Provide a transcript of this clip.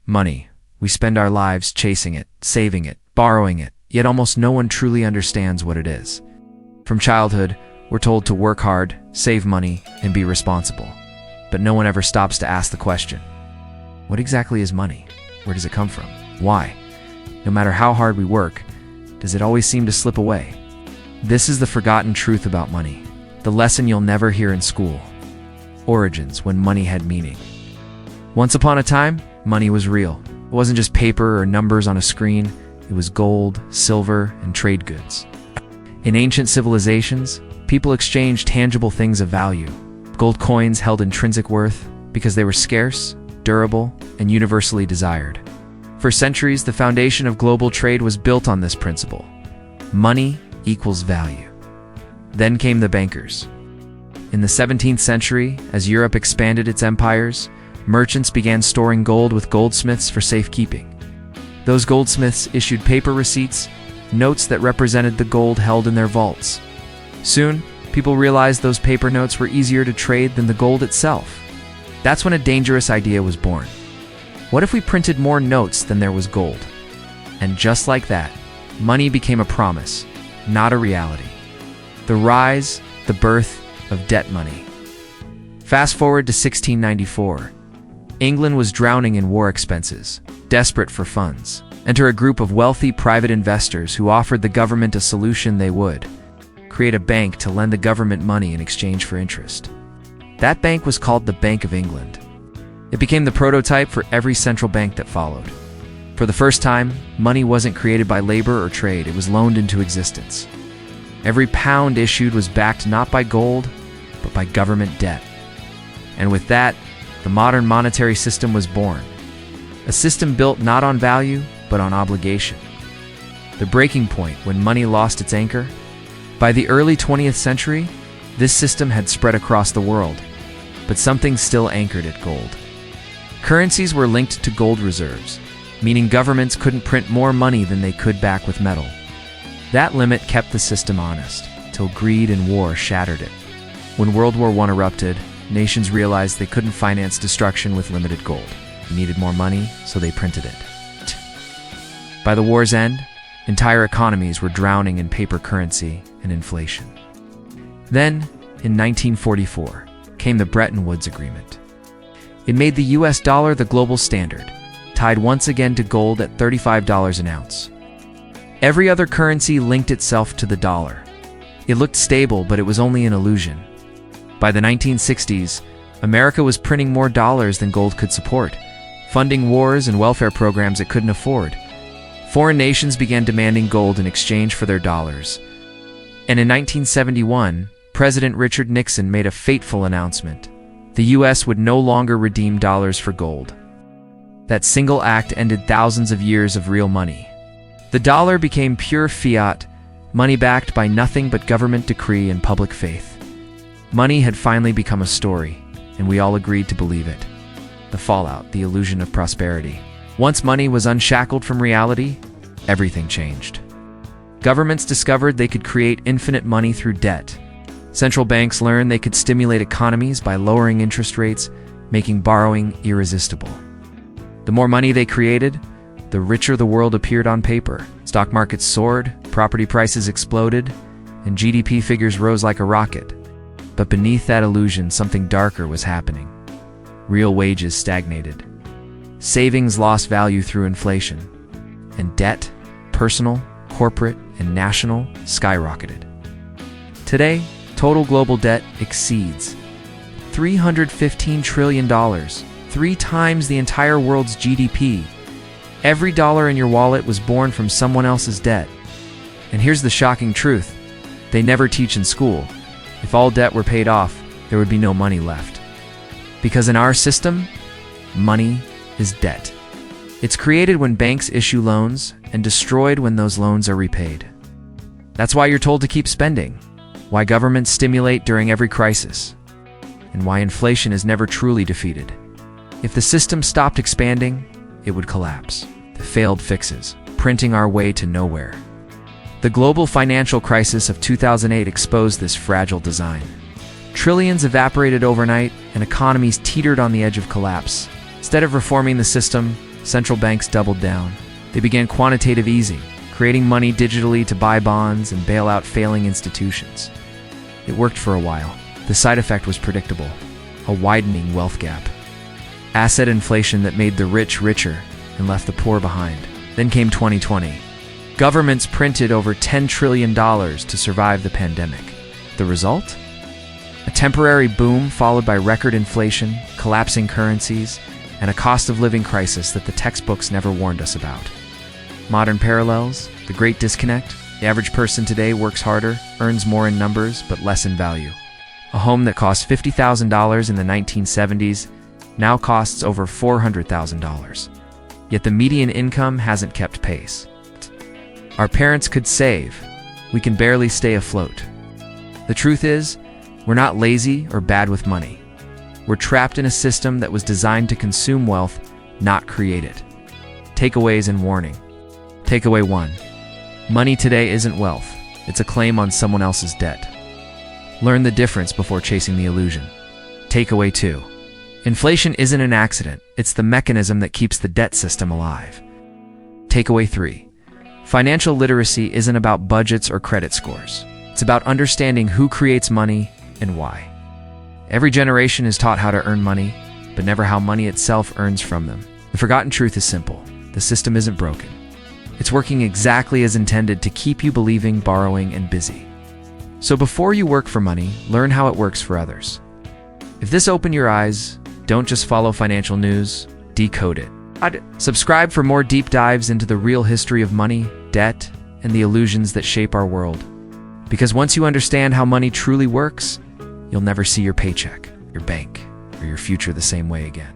Money. We spend our lives chasing it, saving it, borrowing it, yet almost no one truly understands what it is. From childhood, we're told to work hard, save money, and be responsible. But no one ever stops to ask the question, what exactly is money? Where does it come from? Why? No matter how hard we work, does it always seem to slip away? This is the forgotten truth about money, the lesson you'll never hear in school. Origins, when money had meaning. Once upon a time, money was real. It wasn't just paper or numbers on a screen. It was gold, silver, and trade goods. In ancient civilizations, people exchanged tangible things of value. Gold coins held intrinsic worth because they were scarce, durable, and universally desired. For centuries, the foundation of global trade was built on this principle. Money equals value. Then came the bankers. In the 17th century, as Europe expanded its empires, merchants began storing gold with goldsmiths for safekeeping. Those goldsmiths issued paper receipts, notes that represented the gold held in their vaults. Soon, people realized those paper notes were easier to trade than the gold itself. That's when a dangerous idea was born. What if we printed more notes than there was gold? And just like that, money became a promise, not a reality. The rise, the birth of debt money. Fast forward to 1694. England was drowning in war expenses, desperate for funds. Enter a group of wealthy private investors who offered the government a solution. They would create a bank to lend the government money in exchange for interest. That bank was called the Bank of England. It became the prototype for every central bank that followed. For the first time, money wasn't created by labor or trade, it was loaned into existence. Every pound issued was backed not by gold, but by government debt. And with that, the modern monetary system was born. A system built not on value, but on obligation. The breaking point when money lost its anchor? By the early 20th century, this system had spread across the world, but something still anchored it: gold. Currencies were linked to gold reserves, meaning governments couldn't print more money than they could back with metal. That limit kept the system honest, till greed and war shattered it. When World War I erupted, nations realized they couldn't finance destruction with limited gold. They needed more money, so they printed it. By the war's end, entire economies were drowning in paper currency and inflation. Then, in 1944, came the Bretton Woods Agreement. It made the US dollar the global standard, tied once again to gold at $35 an ounce. Every other currency linked itself to the dollar. It looked stable, but it was only an illusion. By the 1960s, America was printing more dollars than gold could support, funding wars and welfare programs it couldn't afford. Foreign nations began demanding gold in exchange for their dollars. And in 1971, President Richard Nixon made a fateful announcement. The US would no longer redeem dollars for gold. That single act ended thousands of years of real money. The dollar became pure fiat, money backed by nothing but government decree and public faith. Money had finally become a story, and we all agreed to believe it. The fallout, the illusion of prosperity. Once money was unshackled from reality, everything changed. Governments discovered they could create infinite money through debt. Central banks learned they could stimulate economies by lowering interest rates, making borrowing irresistible. The more money they created, the richer the world appeared on paper. Stock markets soared, property prices exploded, and GDP figures rose like a rocket. But beneath that illusion, something darker was happening. Real wages stagnated. Savings lost value through inflation. And debt, personal, corporate, and national, skyrocketed. Today, total global debt exceeds $315 trillion, 3 times the entire world's GDP. Every dollar in your wallet was born from someone else's debt. And here's the shocking truth. They never teach in school. If all debt were paid off, there would be no money left. Because in our system, money is debt. It's created when banks issue loans and destroyed when those loans are repaid. That's why you're told to keep spending, why governments stimulate during every crisis, and why inflation is never truly defeated. If the system stopped expanding, it would collapse. The failed fixes, printing our way to nowhere. The global financial crisis of 2008 exposed this fragile design. Trillions evaporated overnight, and economies teetered on the edge of collapse. Instead of reforming the system, central banks doubled down. They began quantitative easing, creating money digitally to buy bonds and bail out failing institutions. It worked for a while. The side effect was predictable: a widening wealth gap. Asset inflation that made the rich richer and left the poor behind. Then came 2020. Governments printed over $10 trillion to survive the pandemic. The result? A temporary boom followed by record inflation, collapsing currencies, and a cost of living crisis that the textbooks never warned us about. Modern parallels, the great disconnect: the average person today works harder, earns more in numbers, but less in value. A home that cost $50,000 in the 1970s now costs over $400,000. Yet the median income hasn't kept pace. Our parents could save. We can barely stay afloat. The truth is, we're not lazy or bad with money. We're trapped in a system that was designed to consume wealth, not create it. Takeaways and warning. Takeaway 1. Money today isn't wealth. It's a claim on someone else's debt. Learn the difference before chasing the illusion. Takeaway 2. Inflation isn't an accident. It's the mechanism that keeps the debt system alive. Takeaway 3. Financial literacy isn't about budgets or credit scores. It's about understanding who creates money and why. Every generation is taught how to earn money, but never how money itself earns from them. The forgotten truth is simple: the system isn't broken. It's working exactly as intended to keep you believing, borrowing, and busy. So before you work for money, learn how it works for others. If this opened your eyes, don't just follow financial news, decode it. Subscribe for more deep dives into the real history of money, debt, and the illusions that shape our world. Because once you understand how money truly works, you'll never see your paycheck, your bank, or your future the same way again.